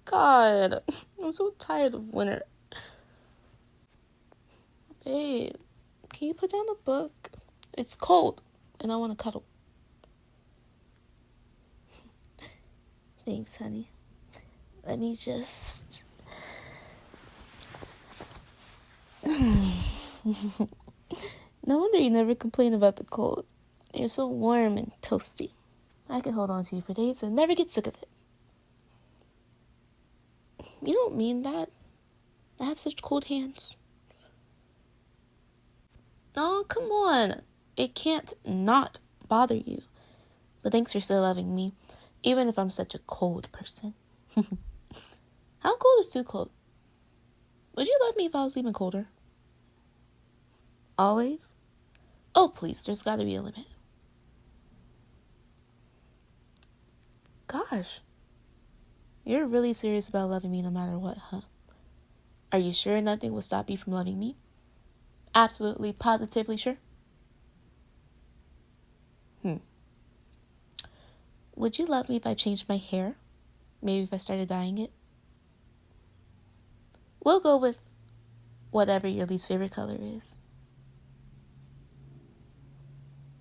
God, I'm so tired of winter. Babe, can you put down the book? It's cold, and I want to cuddle. Thanks, honey. Let me just... No wonder you never complain about the cold. You're so warm and toasty. I can hold on to you for days and never get sick of it. You don't mean that. I have such cold hands. Oh, come on. It can't not bother you. But thanks for still loving me, even if I'm such a cold person. How cold is too cold? Would you love me if I was even colder? Always? Oh, please, there's got to be a limit. Gosh. You're really serious about loving me no matter what, huh? Are you sure nothing will stop you from loving me? Absolutely, positively sure? Would you love me if I changed my hair? Maybe if I started dyeing it? We'll go with whatever your least favorite color is.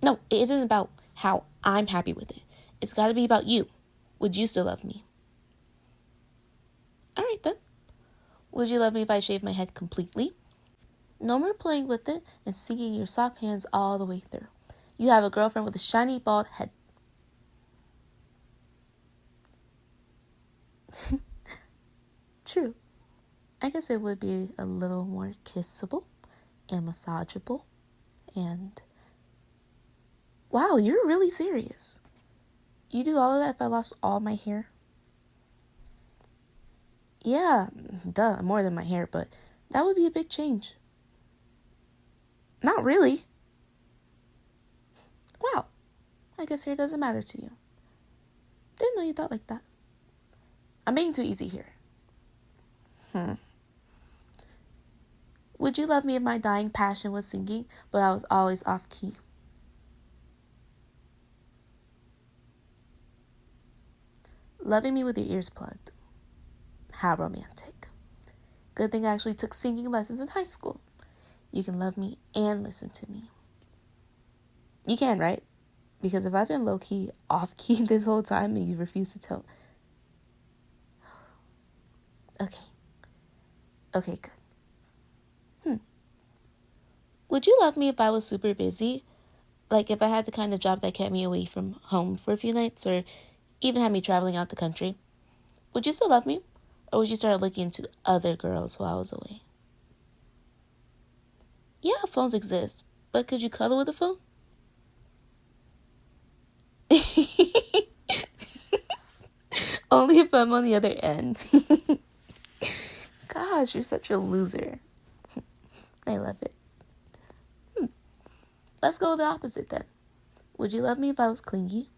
No, it isn't about how I'm happy with it. It's got to be about you. Would you still love me? All right, then. Would you love me if I shaved my head completely? No more playing with it and sinking your soft hands all the way through. You have a girlfriend with a shiny bald head. True. I guess it would be a little more kissable and massageable and... Wow, you're really serious. You do all of that if I lost all my hair? Yeah, duh, more than my hair, but that would be a big change. Not really. Wow, I guess hair doesn't matter to you. Didn't know you thought like that. I'm being too easy here. Would you love me if my dying passion was singing, but I was always off key? Loving me with your ears plugged. How romantic. Good thing I actually took singing lessons in high school. You can love me and listen to me. You can, right? Because if I've been low-key, off-key this whole time and you refuse to tell... Okay, good. Would you love me if I was super busy? Like if I had the kind of job that kept me away from home for a few nights or even had me traveling out the country? Would you still love me? Or would you start looking into other girls while I was away? Yeah, phones exist, but could you cuddle with a phone? Only if I'm on the other end. Gosh, you're such a loser. I love it. Let's go with the opposite then. Would you love me if I was clingy?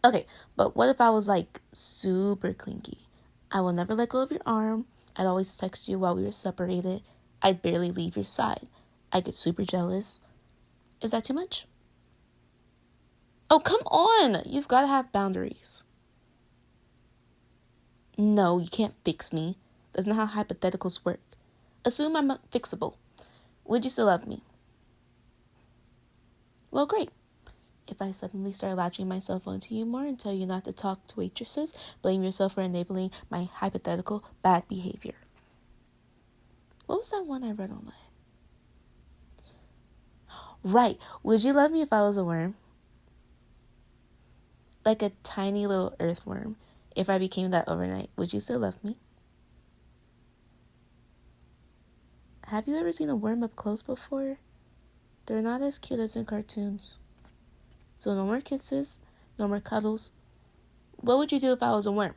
Okay, but what if I was like super clingy? I will never let go of your arm. I'd always text you while we were separated. I'd barely leave your side. I get super jealous. Is that too much? Oh, come on! You've got to have boundaries. No, you can't fix me. That's not how hypotheticals work. Assume I'm fixable. Would you still love me? Well, great. If I suddenly start latching myself onto you more and tell you not to talk to waitresses, blame yourself for enabling my hypothetical bad behavior. What was that one I read online? Right. Would you love me if I was a worm? Like a tiny little earthworm. If I became that overnight, would you still love me? Have you ever seen a worm up close before? They're not as cute as in cartoons. So no more kisses, no more cuddles. What would you do if I was a worm?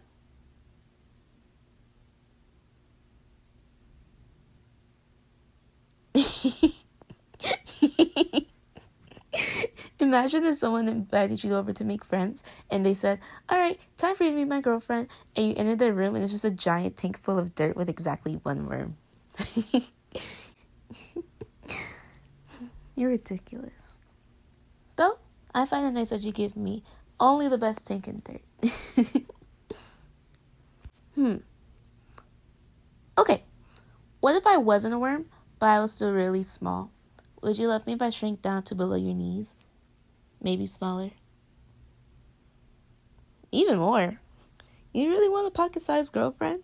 Imagine if someone invited you over to make friends and they said, all right, time for you to meet my girlfriend. And you enter their room and it's just a giant tank full of dirt with exactly one worm. You're ridiculous. Though, I find it nice that you give me Only the best tank in dirt. Okay. What if I wasn't a worm, but I was still really small? Would you love me if I shrank down to below your knees? Maybe smaller? Even more? You really want a pocket-sized girlfriend?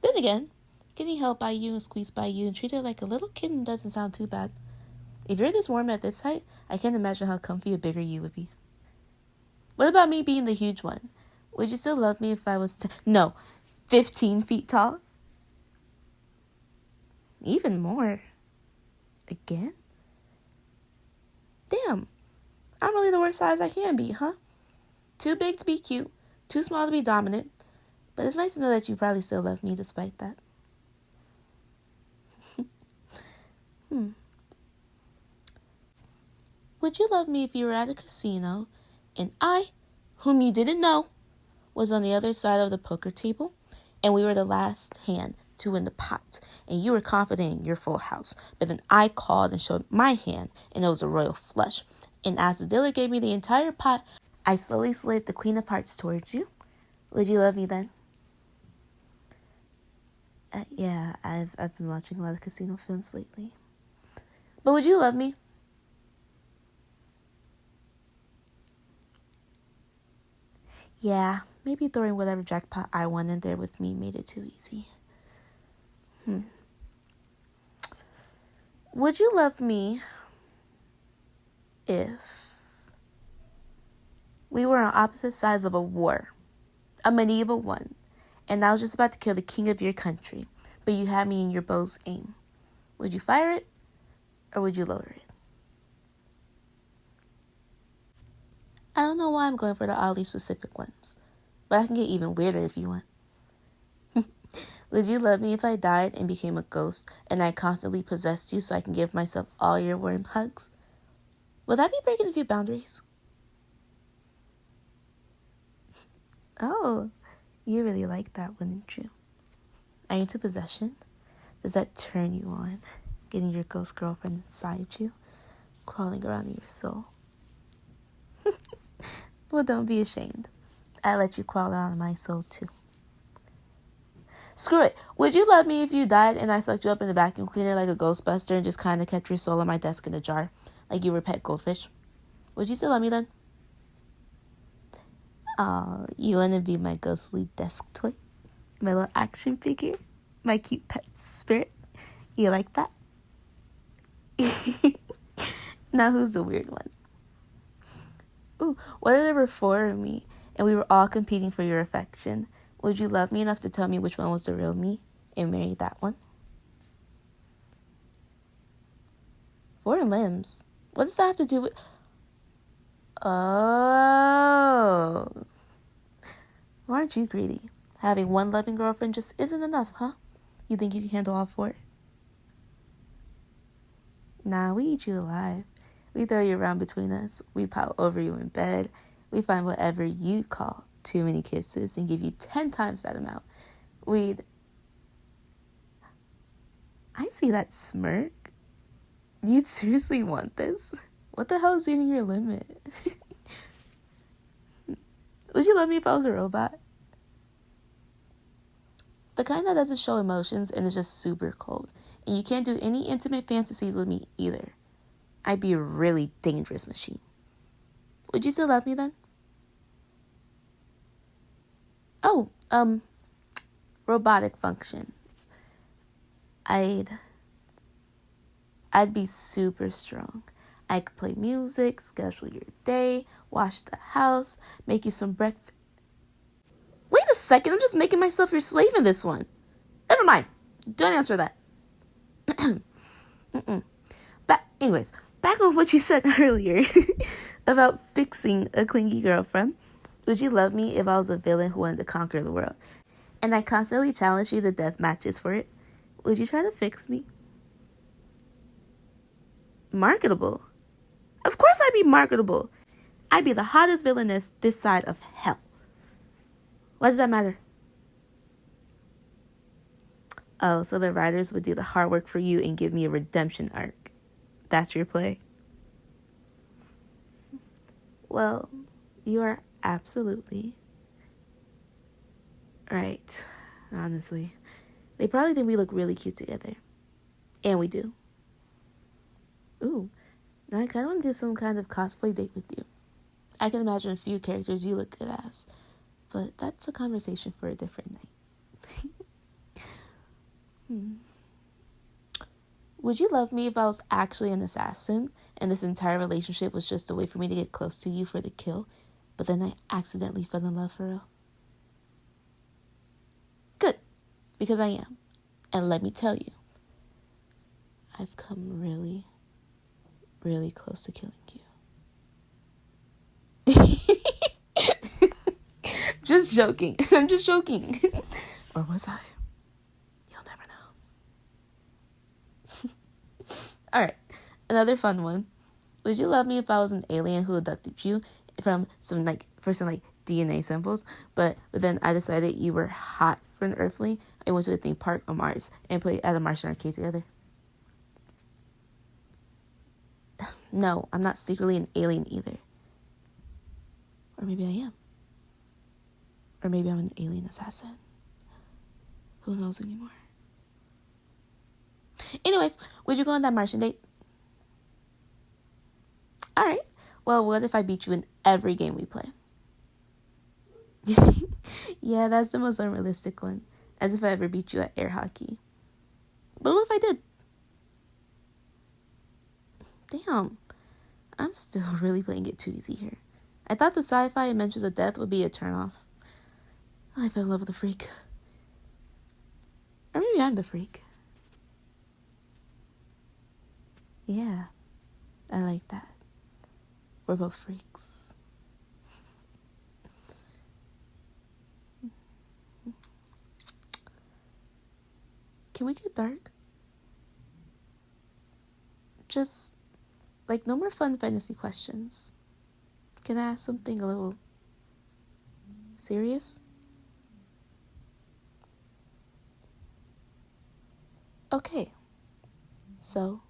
Then again, getting held by you and squeezed by you and treated like a little kitten doesn't sound too bad. If you're this warm at this height, I can't imagine how comfy a bigger you would be. What about me being the huge one? Would you still love me if I was 15 feet tall? Even more. Again? Damn, I'm really the worst size I can be, huh? Too big to be cute, too small to be dominant, but it's nice to know that you probably still love me despite that. Would you love me if you were at a casino and I, whom you didn't know, was on the other side of the poker table and we were the last hand to win the pot and you were confident in your full house, but then I called and showed my hand and it was a royal flush, and as the dealer gave me the entire pot, I slowly slid the queen of hearts towards you? Would you love me then? Yeah, I've been watching a lot of casino films lately. But would you love me? Yeah, maybe throwing whatever jackpot I won in there with me made it too easy. Would you love me if we were on opposite sides of a war, a medieval one, and I was just about to kill the king of your country, but you had me in your bow's aim? Would you fire it or would you lower it? I don't know why I'm going for the oddly specific ones, but I can get even weirder if you want. Would you love me if I died and became a ghost and I constantly possessed you so I can give myself all your worm hugs? Would that be breaking a few boundaries? Oh, you really like that, wouldn't you? Are you into possession? Does that turn you on? Getting your ghost girlfriend inside you, crawling around in your soul? Well, don't be ashamed. I let you crawl around in my soul too. Screw it. Would you love me if you died and I sucked you up in the vacuum cleaner like a Ghostbuster and just kind of kept your soul on my desk in a jar, like you were a pet goldfish? Would you still love me then? Oh, you want to be my ghostly desk toy? My little action figure? My cute pet spirit? You like that? Now who's the weird one? Ooh, what if there were 4 of me and we were all competing for your affection? Would you love me enough to tell me which one was the real me and marry that one? 4 limbs? What does that have to do with... Oh. Why aren't you greedy? Having one loving girlfriend just isn't enough, huh? You think you can handle all 4? Nah, we eat you alive. We throw you around between us. We pile over you in bed. We find whatever you call too many kisses and give you 10 times that amount. I see that smirk. You'd seriously want this? What the hell is even your limit? Would you love me if I was a robot? The kind that doesn't show emotions and is just super cold. And you can't do any intimate fantasies with me either. I'd be a really dangerous machine. Would you still love me then? Oh, robotic functions. I'd be super strong. I could play music, schedule your day, wash the house, make you some breakfast. Wait a second, I'm just making myself your slave in this one. Never mind. Don't answer that. Anyways, back on what you said earlier about fixing a clingy girlfriend. Would you love me if I was a villain who wanted to conquer the world and I constantly challenged you to death matches for it? Would you try to fix me? Marketable? Of course I'd be marketable. I'd be the hottest villainess this side of hell. Why does that matter? Oh, so the writers would do the hard work for you and give me a redemption arc. That's your play? Well, You are absolutely right, honestly. They probably think we look really cute together. And we do. Ooh, now I kind of want to do some kind of cosplay date with you. I can imagine a few characters you look good as, but that's a conversation for a different night. Would you love me if I was actually an assassin and this entire relationship was just a way for me to get close to you for the kill, but then I accidentally fell in love for real? Good, because I am. And let me tell you, I've come really, really close to killing you. Just joking. I'm just joking. Or was I? You'll never know. Alright, another fun one. Would you love me if I was an alien who abducted you from some DNA samples, but then I decided you were hot for an earthling and went to a theme park on Mars and played at a Martian arcade together? No, I'm not secretly an alien either. Or maybe I am. Or maybe I'm an alien assassin. Who knows anymore? Anyways, would you go on that Martian date? Alright. Well, what if I beat you in every game we play? Yeah, that's the most unrealistic one. As if I ever beat you at air hockey. But what if I did? Damn. I'm still really playing it too easy here. I thought the sci-fi and mentions of death would be a turnoff. I fell in love with a freak. Or maybe I'm the freak. Yeah, I like that. We're both freaks. Can we get dark? Just, no more fun fantasy questions. Can I ask something a little serious? Okay. So,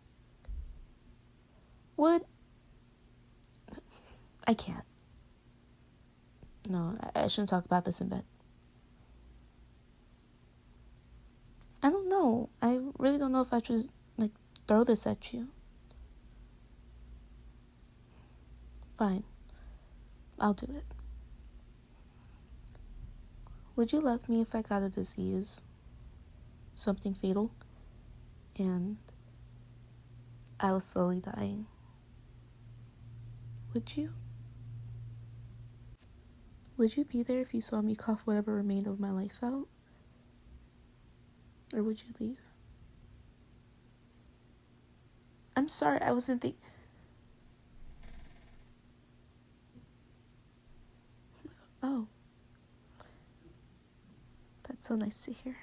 I can't. No, I shouldn't talk about this in bed. I don't know. I really don't know if I should, throw this at you. Fine. I'll do it. Would you love me if I got a disease? Something fatal? And I was slowly dying. Would you? Would you be there if you saw me cough whatever remained of my life out? Or would you leave? I'm sorry, I wasn't thinking. Oh. That's so nice to hear.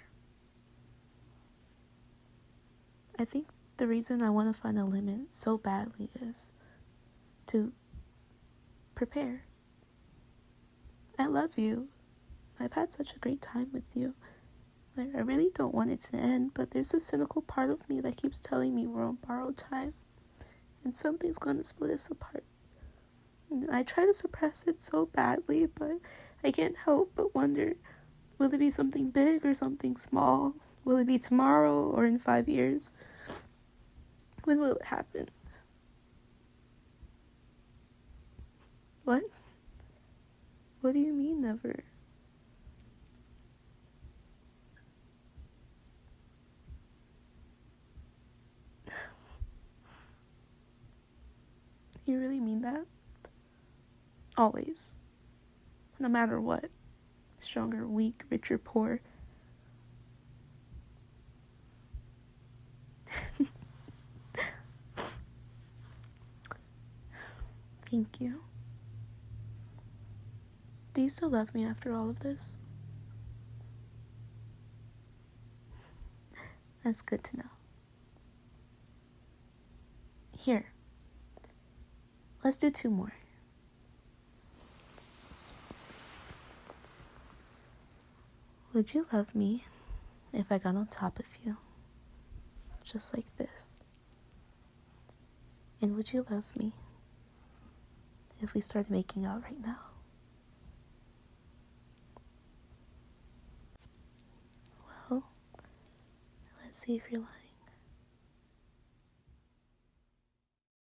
I think the reason I want to find a limit so badly is to prepare. I love you. I've had such a great time with you. I really don't want it to end, but there's a cynical part of me that keeps telling me we're on borrowed time and something's going to split us apart. And I try to suppress it so badly, but I can't help but wonder, will it be something big or something small? Will it be tomorrow or in 5 years? When will it happen? What? What do you mean never? You really mean that? Always. No matter what. Strong or weak, rich or poor. Thank you. Do you still love me after all of this? That's good to know. Here. Let's do 2 more. Would you love me if I got on top of you? Just like this. And would you love me if we started making out right now? See if you're lying.